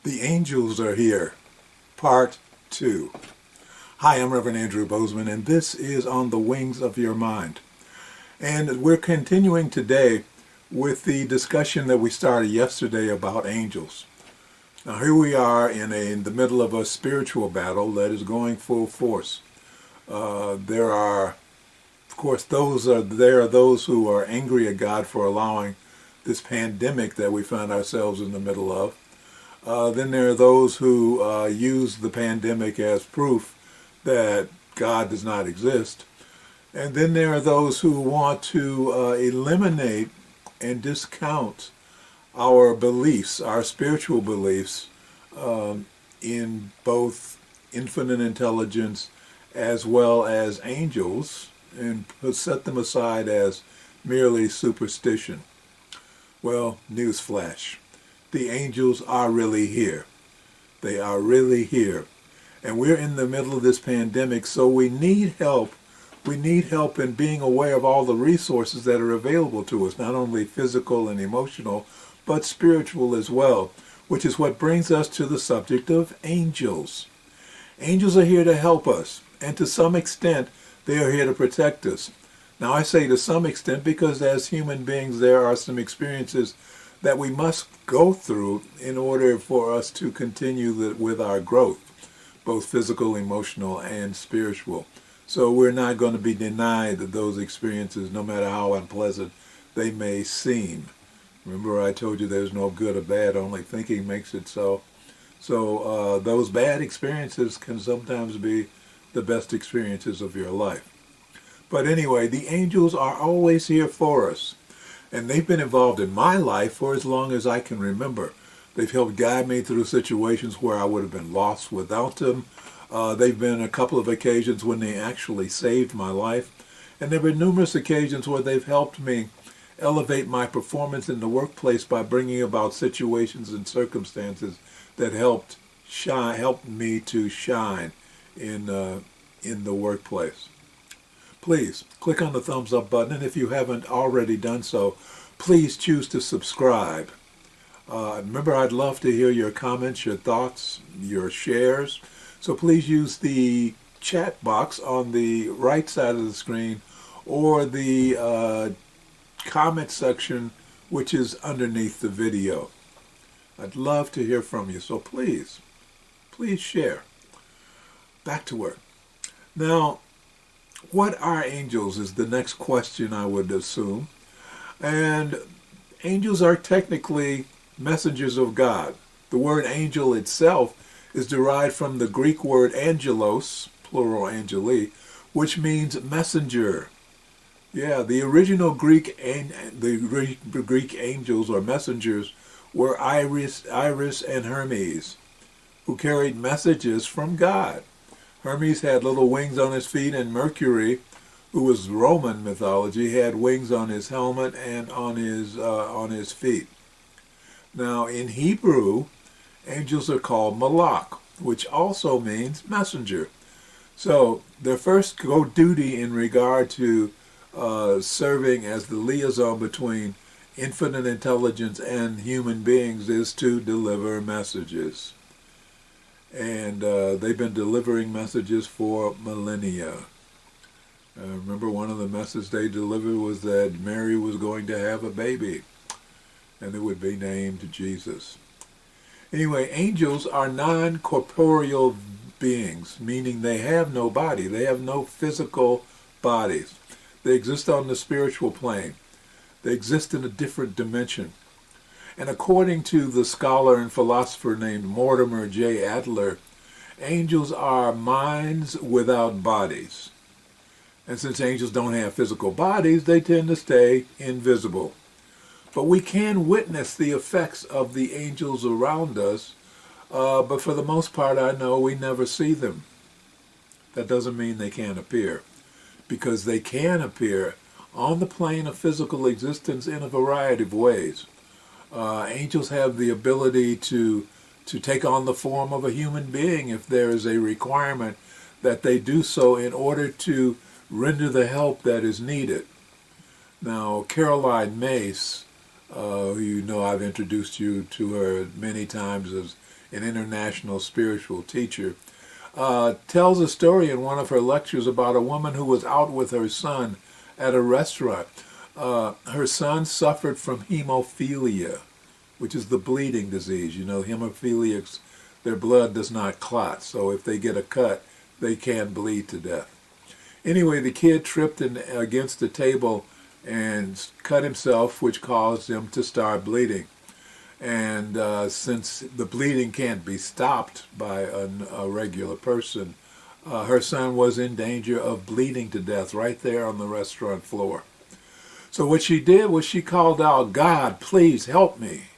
The Angels Are Here, Part 2. Hi, I'm Reverend Andrew Bozeman, and this is On the Wings of Your Mind. And we're continuing today with the discussion that we started yesterday about angels. Now here we are in the middle of a spiritual battle that is going full force. There are those who are angry at God for allowing this pandemic that we find ourselves in the middle of. Then there are those who use the pandemic as proof that God does not exist. And then there are those who want to eliminate and discount our beliefs, our spiritual beliefs, in both infinite intelligence as well as angels, and set them aside as merely superstition. Well, newsflash. The angels are really here. They are really here. And we're in the middle of this pandemic, so we need help. We need help in being aware of all the resources that are available to us, not only physical and emotional, but spiritual as well, which is what brings us to the subject of angels. Angels are here to help us, and to some extent, they are here to protect us. Now, I say to some extent because as human beings, there are some experiences that we must go through in order for us to continue with our growth, both physical, emotional, and spiritual. So we're not going to be denied those experiences, no matter how unpleasant they may seem. Remember, I told you there's no good or bad, only thinking makes it so. So those bad experiences can sometimes be the best experiences of your life. But anyway, the angels are always here for us. And they've been involved in my life for as long as I can remember. They've helped guide me through situations where I would have been lost without them. They've been a couple of occasions when they actually saved my life. And there have been numerous occasions where they've helped me elevate my performance in the workplace by bringing about situations and circumstances that helped me to shine in the workplace. Please click on the thumbs up button, and if you haven't already done so, please choose to subscribe. Remember, I'd love to hear your comments, your thoughts, your shares. So please use the chat box on the right side of the screen or the comment section, which is underneath the video. I'd love to hear from you, so please share. Back to work. Now, what are angels is the next question, I would assume. And angels are technically messengers of God. The word angel itself is derived from the Greek word angelos, plural angeli, which means messenger. Yeah, the original Greek angels or messengers were Iris and Hermes, who carried messages from God. Hermes had little wings on his feet, and Mercury, who was Roman mythology, had wings on his helmet and on his feet. Now, in Hebrew, angels are called malach, which also means messenger. So their first duty in regard to serving as the liaison between infinite intelligence and human beings is to deliver messages. And they've been delivering messages for millennia. Remember, one of the messages they delivered was that Mary was going to have a baby, and it would be named Jesus. Anyway, angels are non-corporeal beings, meaning they have no body. They have no physical bodies. They exist on the spiritual plane. They exist in a different dimension. And according to the scholar and philosopher named Mortimer J. Adler, angels are minds without bodies. And since angels don't have physical bodies, they tend to stay invisible. But we can witness the effects of the angels around us, but for the most part, I know we never see them. That doesn't mean they can't appear, because they can appear on the plane of physical existence in a variety of ways. Angels have the ability to take on the form of a human being if there is a requirement that they do so in order to render the help that is needed. Now, Caroline Mace, who you know I've introduced you to her many times as an international spiritual teacher, tells a story in one of her lectures about a woman who was out with her son at a restaurant. Her son suffered from hemophilia, which is the bleeding disease. You know, hemophiliacs, their blood does not clot, so if they get a cut, they can bleed to death. Anyway, the kid tripped against the table and cut himself, which caused him to start bleeding. And since the bleeding can't be stopped by a regular person, her son was in danger of bleeding to death right there on the restaurant floor. So what she did was she called out, "God, please help me.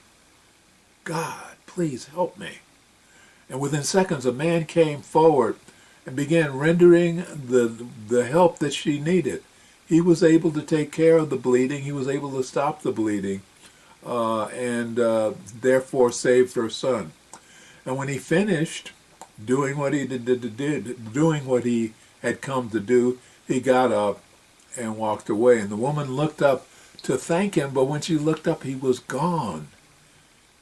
God, please help me." And within seconds, a man came forward and began rendering the help that she needed. He was able to take care of the bleeding. He was able to stop the bleeding. And therefore saved her son. And when he finished doing what he doing what he had come to do, he got up and walked away. And the woman looked up to thank him, but when she looked up, he was gone.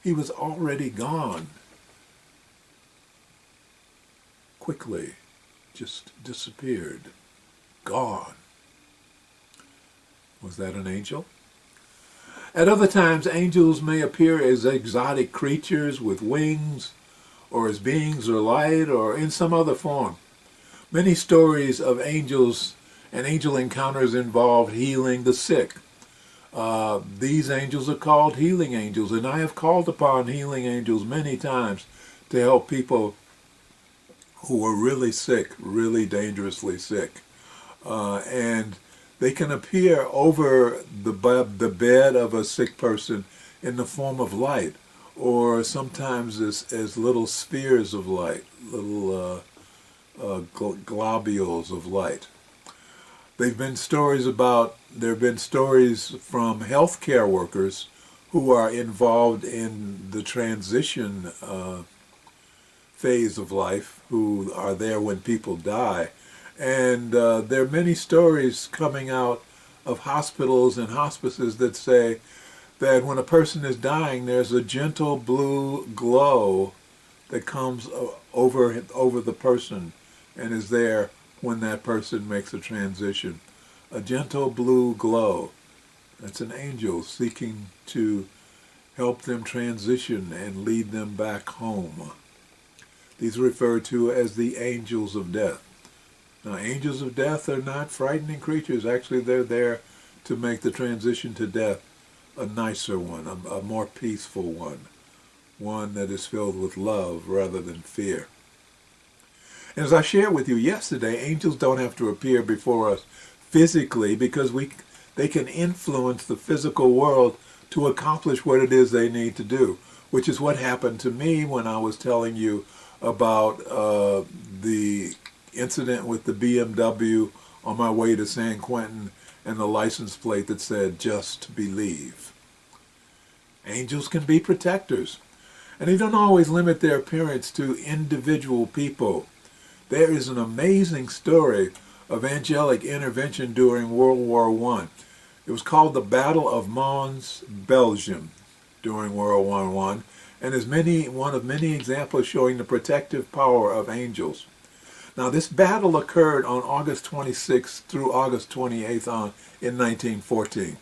He was already gone. Quickly, just disappeared. Gone. Was that an angel? At other times, angels may appear as exotic creatures with wings, or as beings of light, or in some other form. Many stories of angels and angel encounters involved healing the sick. These angels are called healing angels, and I have called upon healing angels many times to help people who are really sick, really dangerously sick. And they can appear over the bed of a sick person in the form of light, or sometimes as little spheres of light, little globules of light. There have been stories from healthcare workers who are involved in the transition phase of life, who are there when people die. And there are many stories coming out of hospitals and hospices that say that when a person is dying, there's a gentle blue glow that comes over the person and is there when that person makes a transition. A gentle blue glow. That's an angel seeking to help them transition and lead them back home. These are referred to as the angels of death. Now, angels of death are not frightening creatures. Actually, they're there to make the transition to death a nicer one, a more peaceful one that is filled with love rather than fear. And as I shared with you yesterday, angels don't have to appear before us physically because they can influence the physical world to accomplish what it is they need to do, which is what happened to me when I was telling you about the incident with the BMW on my way to San Quentin and the license plate that said, "Just believe." Angels can be protectors, and they don't always limit their appearance to individual people. There is an amazing story of angelic intervention during World War I. It was called the Battle of Mons, Belgium, during World War I, and is one of many examples showing the protective power of angels. Now, this battle occurred on August 26th through August 28th in 1914.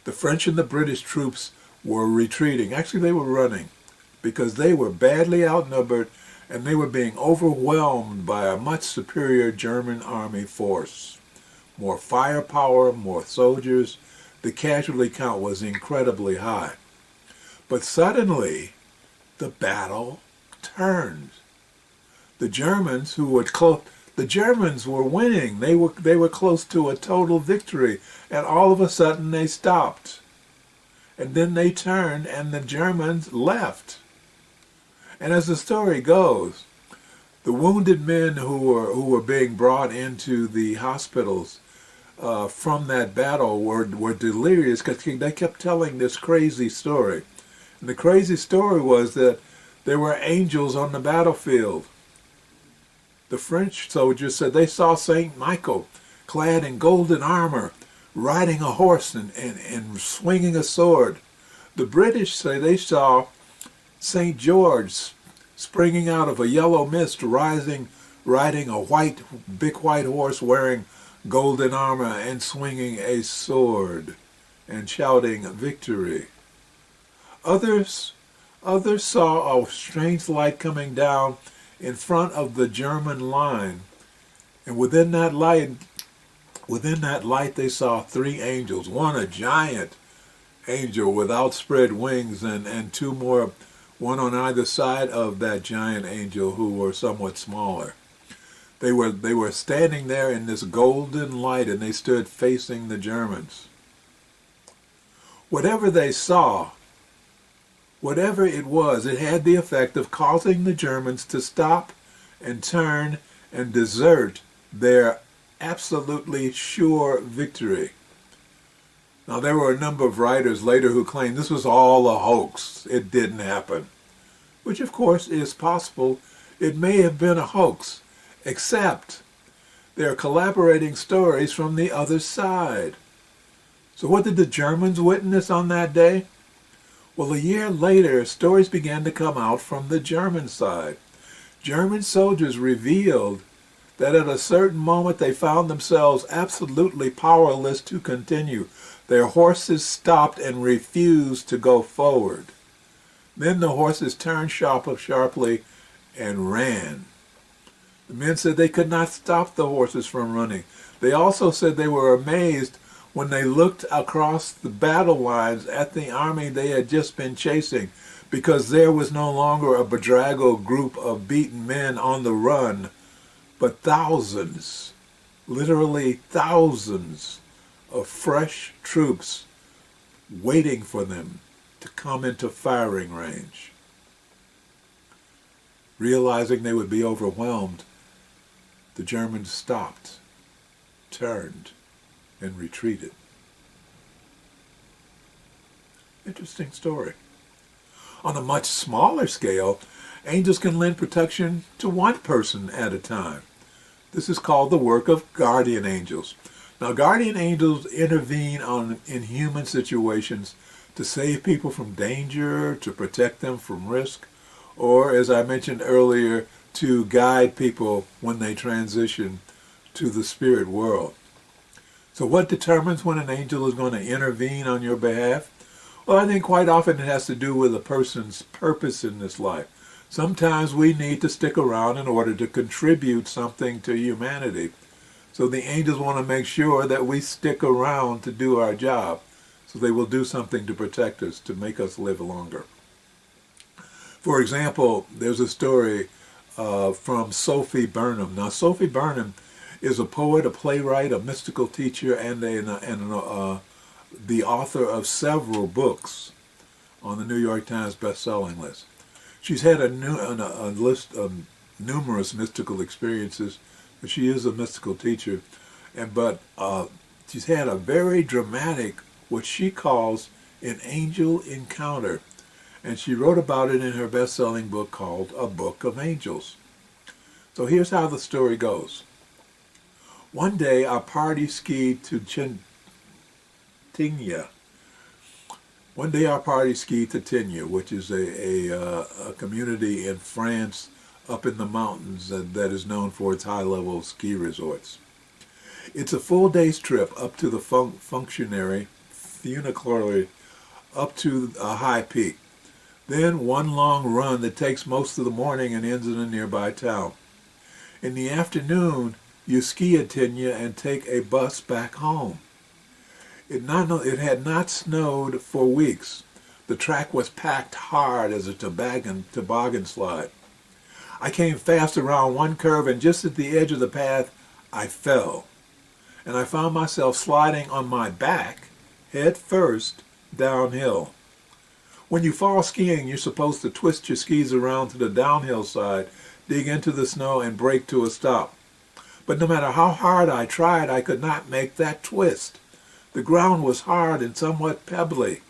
The French and the British troops were retreating. Actually, they were running because they were badly outnumbered and they were being overwhelmed by a much superior German army force. More firepower, more soldiers. The casualty count was incredibly high. But suddenly, the battle turned. The Germans were winning. They were close to a total victory, and all of a sudden they stopped. And then they turned, and the Germans left. And as the story goes, the wounded men who were being brought into the hospitals from that battle were delirious because they kept telling this crazy story. And the crazy story was that there were angels on the battlefield. The French soldiers said they saw St. Michael clad in golden armor, riding a horse and swinging a sword. The British say they saw St. George springing out of a yellow mist, riding a big white horse wearing golden armor and swinging a sword and shouting victory. Others saw a strange light coming down in front of the German line, and within that light they saw three angels, one a giant angel with outspread wings and two more, one on either side of that giant angel, who were somewhat smaller. They were standing there in this golden light, and they stood facing the Germans. Whatever they saw, whatever it was, it had the effect of causing the Germans to stop and turn and desert their absolutely sure victory. Now, there were a number of writers later who claimed this was all a hoax. It didn't happen, which of course is possible. It may have been a hoax, except there are collaborating stories from the other side. So what did the Germans witness on that day? Well, a year later, stories began to come out from the German side. German soldiers revealed that at a certain moment they found themselves absolutely powerless to continue. Their horses stopped and refused to go forward. Then the horses turned sharply and ran. The men said they could not stop the horses from running. They also said they were amazed when they looked across the battle lines at the army they had just been chasing, because there was no longer a bedraggled group of beaten men on the run, but thousands, literally thousands, of fresh troops waiting for them to come into firing range. Realizing they would be overwhelmed, the Germans stopped, turned, and retreated. Interesting story. On a much smaller scale, angels can lend protection to one person at a time. This is called the work of guardian angels. Now, guardian angels intervene in human situations to save people from danger, to protect them from risk, or, as I mentioned earlier, to guide people when they transition to the spirit world. So what determines when an angel is going to intervene on your behalf? Well, I think quite often it has to do with a person's purpose in this life. Sometimes we need to stick around in order to contribute something to humanity. So the angels want to make sure that we stick around to do our job. So they will do something to protect us, to make us live longer. For example, there's a story from Sophie Burnham. Now, Sophie Burnham is a poet, a playwright, a mystical teacher, and the author of several books on the New York Times best-selling list. She's had a list of numerous mystical experiences, but she is a mystical teacher, but she's had a very dramatic, what she calls an angel encounter, and she wrote about it in her best-selling book called A Book of Angels. So here's how the story goes. One day, our party skied to Tignes. Which is a community in France up in the mountains that is known for its high-level ski resorts. It's a full day's trip up to the funicular, up to a high peak. Then one long run that takes most of the morning and ends in a nearby town. In the afternoon, you ski at Tignes and take a bus back home. It had not snowed for weeks. The track was packed hard as a toboggan slide. I came fast around one curve, and just at the edge of the path, I fell. And I found myself sliding on my back, head first, downhill. When you fall skiing, you're supposed to twist your skis around to the downhill side, dig into the snow, and brake to a stop. But no matter how hard I tried, I could not make that twist. The ground was hard and somewhat pebbly.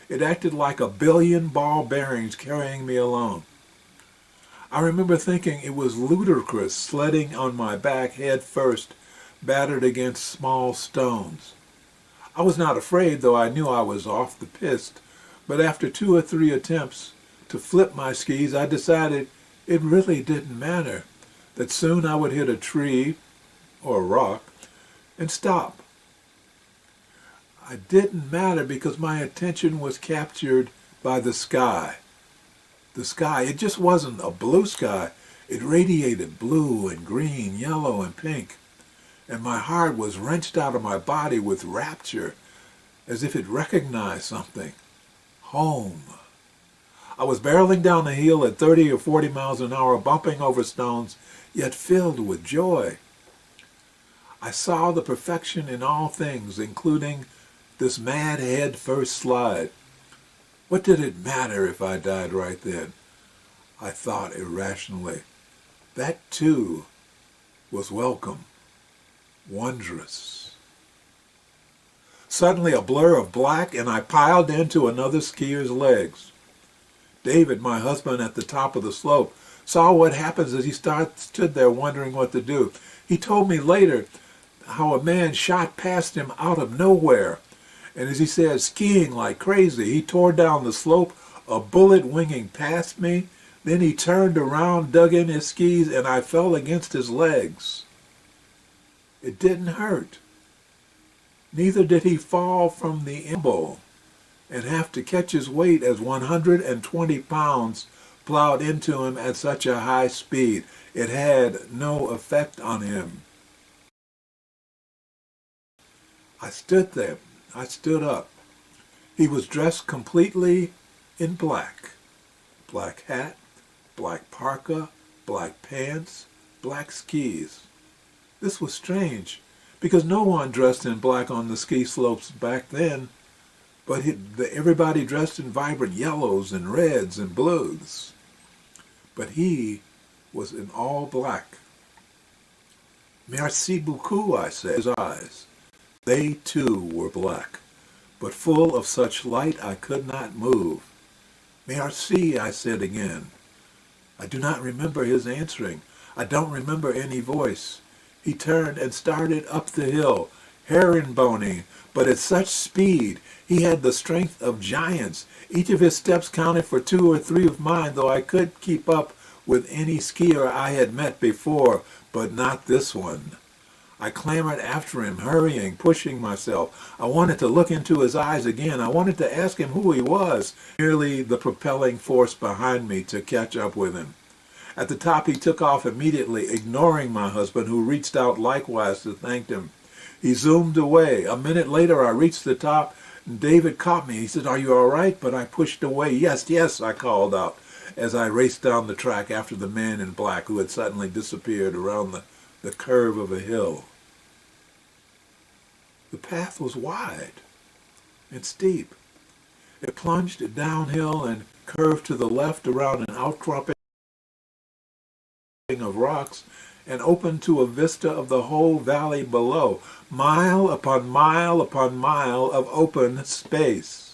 It acted like a billion ball bearings carrying me along. I remember thinking it was ludicrous sledding on my back head first, battered against small stones. I was not afraid, though I knew I was off the piste, but after 2 or 3 attempts to flip my skis, I decided it really didn't matter that soon I would hit a tree or a rock and stop. It didn't matter because my attention was captured by the sky. The sky, it just wasn't a blue sky. It radiated blue and green, yellow and pink. And my heart was wrenched out of my body with rapture, as if it recognized something. Home. I was barreling down the hill at 30 or 40 miles an hour, bumping over stones, yet filled with joy. I saw the perfection in all things, including this mad head first slide. What did it matter if I died right then? I thought irrationally. That too was welcome, wondrous. Suddenly a blur of black and I piled into another skier's legs. David, my husband at the top of the slope, saw what happens as he stood there wondering what to do. He told me later how a man shot past him out of nowhere. And as he said, skiing like crazy, he tore down the slope, a bullet winging past me. Then he turned around, dug in his skis, and I fell against his legs. It didn't hurt. Neither did he fall from the elbow and have to catch his weight as 120 pounds plowed into him at such a high speed. It had no effect on him. I stood there. I stood up. He was dressed completely in black. Black hat, black parka, black pants, black skis. This was strange, because no one dressed in black on the ski slopes back then, but everybody dressed in vibrant yellows and reds and blues. But he was in all black. Merci beaucoup, I said, his eyes. They too were black, but full of such light I could not move. Merci, I said again. I do not remember his answering. I don't remember any voice. He turned and started up the hill, herringboning, but at such speed he had the strength of giants. Each of his steps counted for 2 or 3 of mine, though I could keep up with any skier I had met before, but not this one. I clambered after him, hurrying, pushing myself. I wanted to look into his eyes again. I wanted to ask him who he was, merely the propelling force behind me to catch up with him. At the top, he took off immediately, ignoring my husband, who reached out likewise to thank him. He zoomed away. A minute later, I reached the top, and David caught me. He said, "Are you all right?" But I pushed away. "Yes, yes," I called out as I raced down the track after the man in black who had suddenly disappeared around the curve of a hill. The path was wide and steep. It plunged downhill and curved to the left around an outcropping of rocks and opened to a vista of the whole valley below, mile upon mile upon mile of open space.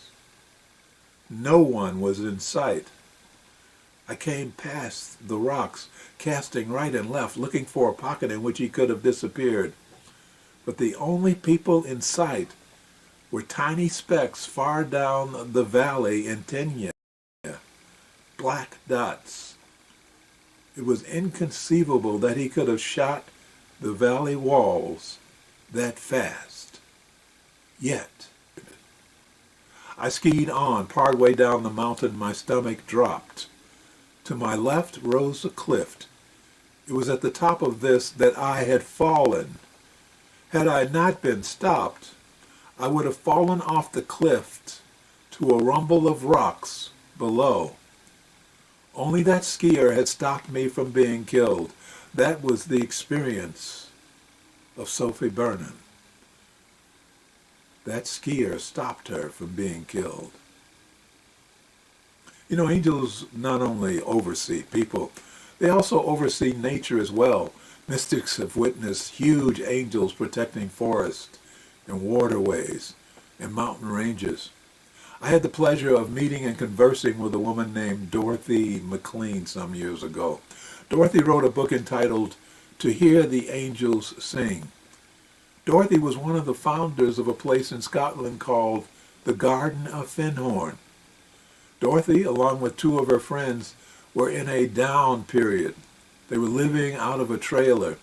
No one was in sight. I came past the rocks, casting right and left, looking for a pocket in which he could have disappeared. But the only people in sight were tiny specks far down the valley in Tenya, black dots. It was inconceivable that he could have shot the valley walls that fast. Yet, I skied on. Partway down the mountain, my stomach dropped. To my left rose a cliff. It was at the top of this that I had fallen. Had I not been stopped, I would have fallen off the cliff to a rumble of rocks below. Only that skier had stopped me from being killed. That was the experience of Sophie Burnham. That skier stopped her from being killed. You know, angels not only oversee people, they also oversee nature as well. Mystics have witnessed huge angels protecting forests and waterways and mountain ranges. I had the pleasure of meeting and conversing with a woman named Dorothy Mclean some years ago. Dorothy wrote a book entitled To Hear the Angels Sing. Dorothy was one of the founders of a place in Scotland called the Garden of Findhorn. Dorothy, along with 2 of her friends, were in a down period. They were living out of a trailer.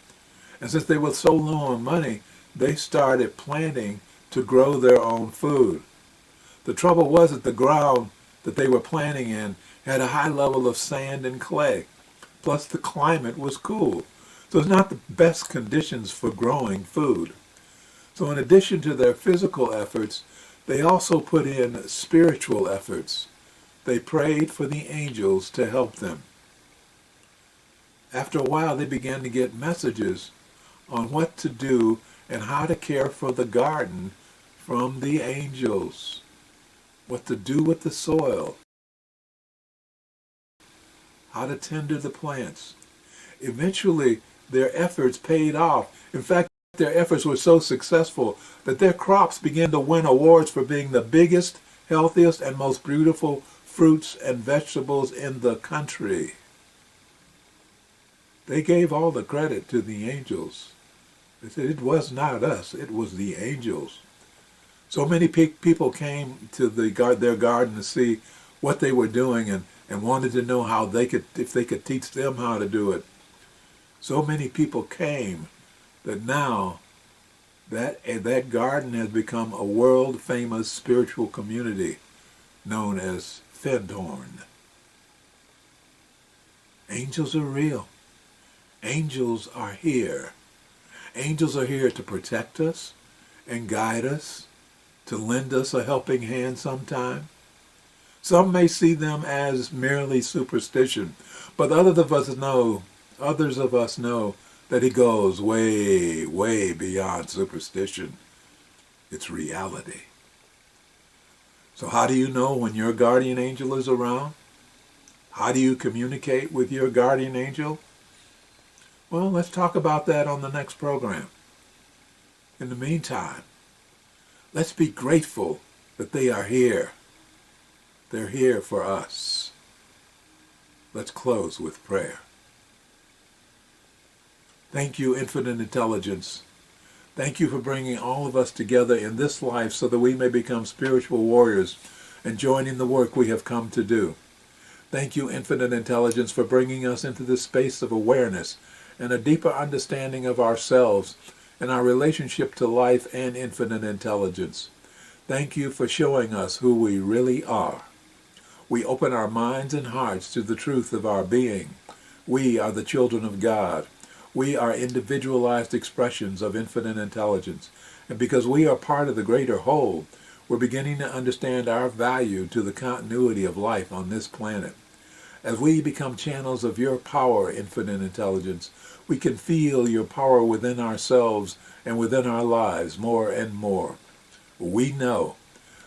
And since they were so low on money, they started planting to grow their own food. The trouble was that the ground that they were planting in had a high level of sand and clay. Plus the climate was cool. So it's not the best conditions for growing food. So in addition to their physical efforts, they also put in spiritual efforts. They prayed for the angels to help them. After a while, they began to get messages on what to do and how to care for the garden from the angels. What to do with the soil. How to tend to the plants. Eventually, their efforts paid off. In fact, their efforts were so successful that their crops began to win awards for being the biggest, healthiest, and most beautiful fruits and vegetables in the country. They gave all the credit to the angels. They said it was not us, it was the angels. So many people came to their garden to see what they were doing and wanted to know how if they could teach them how to do it. So many people came that now that garden has become a world-famous spiritual community known as Findhorn. Angels are real. Angels are here. Angels are here to protect us and guide us, to lend us a helping hand sometime. Some may see them as merely superstition, but others of us know that it goes way, way beyond superstition. It's reality. So how do you know when your guardian angel is around? How do you communicate with your guardian angel? Well, let's talk about that on the next program. In the meantime, let's be grateful that they are here. They're here for us. Let's close with prayer. Thank you, Infinite Intelligence. Thank you for bringing all of us together in this life so that we may become spiritual warriors and join in the work we have come to do. Thank you, Infinite Intelligence, for bringing us into this space of awareness and a deeper understanding of ourselves and our relationship to life and infinite intelligence. Thank you for showing us who we really are. We open our minds and hearts to the truth of our being. We are the children of God. We are individualized expressions of infinite intelligence. And because we are part of the greater whole, we're beginning to understand our value to the continuity of life on this planet. As we become channels of your power, infinite intelligence, we can feel your power within ourselves and within our lives more and more. We know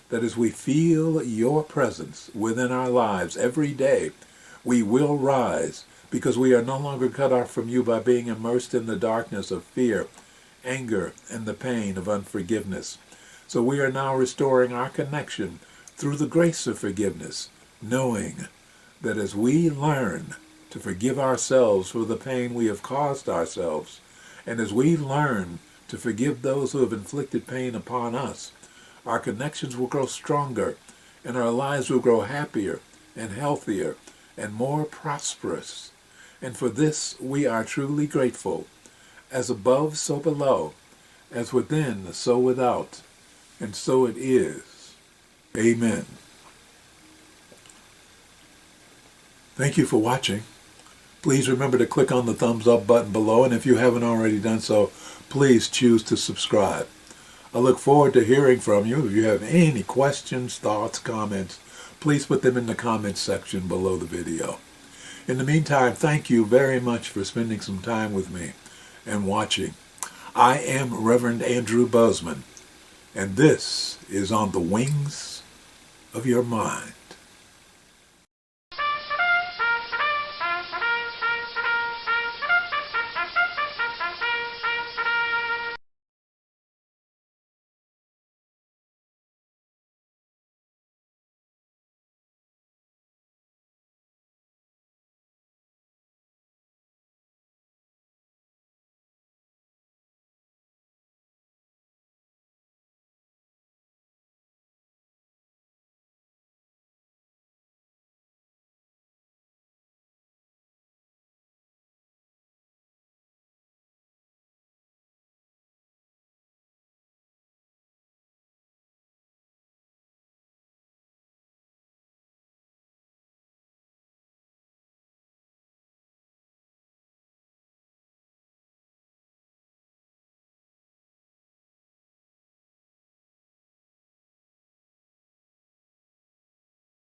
that as we feel your presence within our lives every day, we will rise because we are no longer cut off from you by being immersed in the darkness of fear, anger, and the pain of unforgiveness. So we are now restoring our connection through the grace of forgiveness, knowing that as we learn to forgive ourselves for the pain we have caused ourselves, and as we learn to forgive those who have inflicted pain upon us, our connections will grow stronger, and our lives will grow happier and healthier and more prosperous. And for this we are truly grateful. As above, so below, as within, so without, and so it is. Amen. Thank you for watching. Please remember to click on the thumbs up button below, and if you haven't already done so, please choose to subscribe. I look forward to hearing from you. If you have any questions, thoughts, comments, please put them in the comments section below the video. In the meantime, thank you very much for spending some time with me and watching. I am Reverend Andrew Bozeman, and this is On the Wings of Your Mind.